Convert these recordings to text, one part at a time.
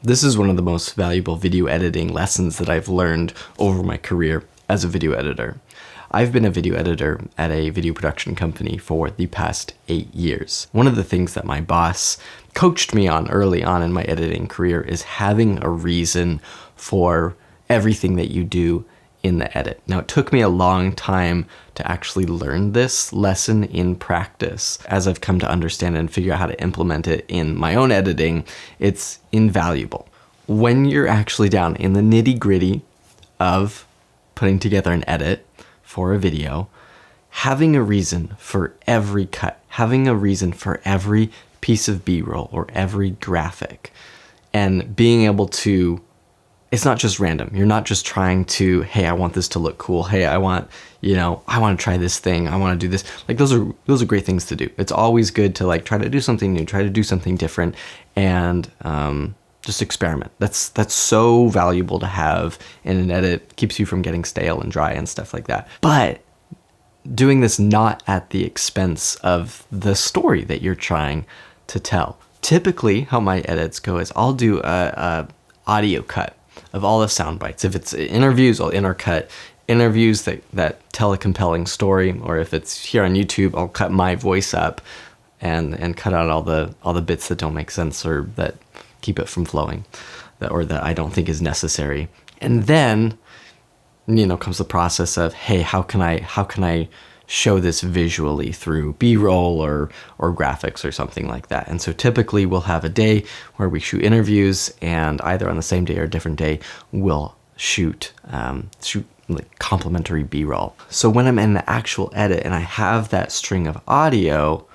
This is one of the most valuable video editing lessons that I've learned over my career as a video editor. I've been a video editor at a video production company for the past 8 years. One of the things that my boss coached me on early on in my editing career is having a reason for everything that you do in the edit. Now, it took me a long time to actually learn this lesson in practice. As I've come to understand and figure out how to implement it in my own editing, it's invaluable. When you're actually down in the nitty-gritty of putting together an edit for a video, having a reason for every cut, having a reason for every piece of B-roll or every graphic, and being able to, it's not just random. You're not just trying to, hey, I want this to look cool. Hey, I want to try this thing. I want to do this. Like those are great things to do. It's always good to like try to do something new, try to do something different, and just experiment. That's so valuable to have in an edit. Keeps you from getting stale and dry and stuff like that. But doing this not at the expense of the story that you're trying to tell. Typically, how my edits go is I'll do a audio cut of all the sound bites. If it's interviews, I'll intercut interviews that tell a compelling story, or if it's here on YouTube, I'll cut my voice up and cut out all the bits that don't make sense or that keep it from flowing, or that I don't think is necessary. And then, comes the process of, hey, how can I show this visually through B-roll or graphics or something like that. And so typically we'll have a day where we shoot interviews, and either on the same day or a different day, we'll shoot like complementary B-roll. So when I'm in the actual edit and I have that string of audio,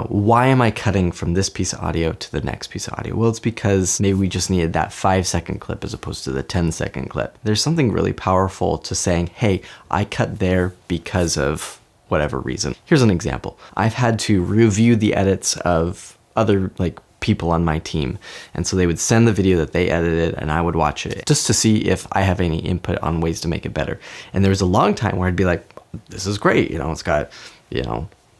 why am I cutting from this piece of audio to the next piece of audio? Well, it's because maybe we just needed that 5-second clip as opposed to the 10-second clip. There's something really powerful to saying, hey, I cut there because of whatever reason. Here's an example. I've had to review the edits of other people on my team. And so they would send the video that they edited and I would watch it just to see if I have any input on ways to make it better. And there was a long time where I'd be like, this is great. It's got,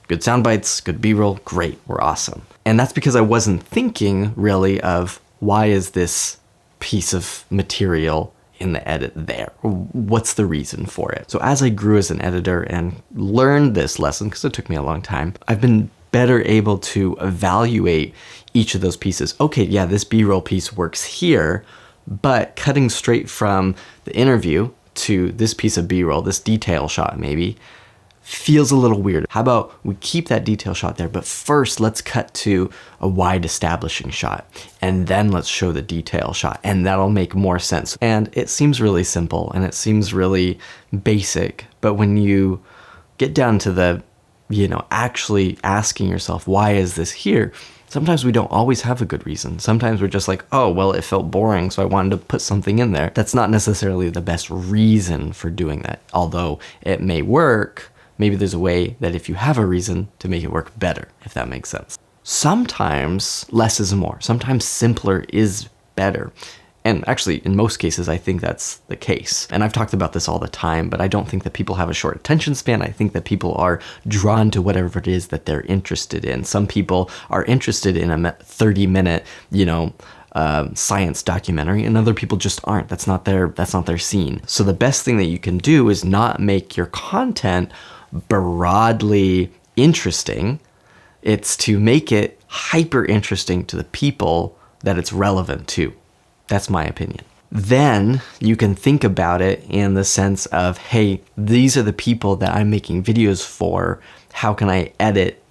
good sound bites, good B-roll, great, we're awesome. And that's because I wasn't thinking really of why is this piece of material in the edit there? What's the reason for it? So as I grew as an editor and learned this lesson, because it took me a long time, I've been better able to evaluate each of those pieces. Okay, yeah, this B-roll piece works here, but cutting straight from the interview to this piece of B-roll, this detail shot maybe, feels a little weird. How about we keep that detail shot there, but first let's cut to a wide establishing shot, and then let's show the detail shot, and that'll make more sense. And it seems really simple, and it seems really basic, but when you get down to the, actually asking yourself, why is this here? Sometimes we don't always have a good reason. Sometimes we're just like, oh, well, it felt boring, so I wanted to put something in there. That's not necessarily the best reason for doing that. Although it may work, maybe there's a way that if you have a reason to make it work better, if that makes sense. Sometimes less is more. Sometimes simpler is better. And actually, in most cases, I think that's the case. And I've talked about this all the time, but I don't think that people have a short attention span. I think that people are drawn to whatever it is that they're interested in. Some people are interested in a 30-minute, science documentary, and other people just aren't. That's not their scene. So the best thing that you can do is not make your content broadly interesting. It's to make it hyper interesting to the people that it's relevant to. That's my opinion. Then you can think about it in the sense of, hey, these are the people that I'm making videos for. How can I edit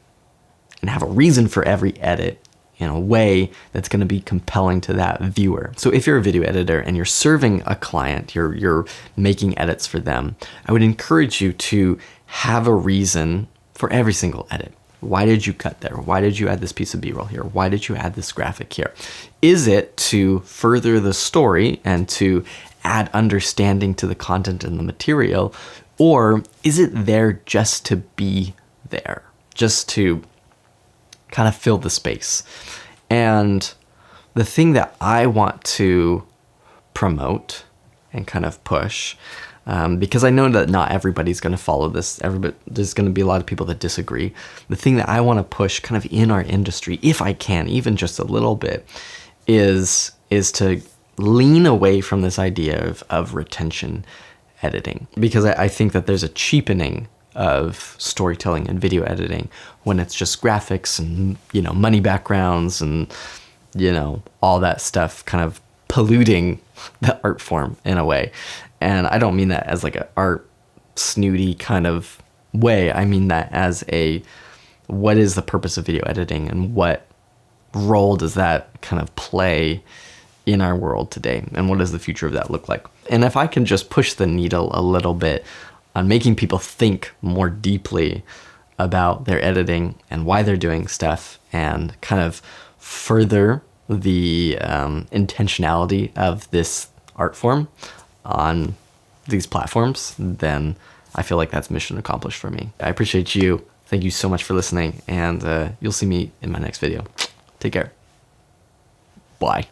and have a reason for every edit in a way that's going to be compelling to that viewer? So if you're a video editor and you're serving a client, you're making edits for them, I would encourage you to have a reason for every single edit. Why did you cut there? Why did you add this piece of B-roll here? Why did you add this graphic here? Is it to further the story and to add understanding to the content and the material? Or is it there just to be there? Just to kind of fill the space? And the thing that I want to promote and kind of push, because I know that not everybody's going to follow this. There's going to be a lot of people that disagree. The thing that I want to push kind of in our industry, if I can, even just a little bit, is is to lean away from this idea of retention editing, because I think that there's a cheapening of storytelling and video editing when it's just graphics and, you know, money backgrounds and, you know, all that stuff kind of polluting the art form in a way. And I don't mean that as like an art snooty kind of way. I mean that as a, what is the purpose of video editing and what role does that kind of play in our world today, and what does the future of that look like? And if I can just push the needle a little bit on making people think more deeply about their editing and why they're doing stuff, and kind of further the intentionality of this art form on these platforms, then I feel like that's mission accomplished for me. I appreciate you. Thank you so much for listening, and you'll see me in my next video. Take care. Bye.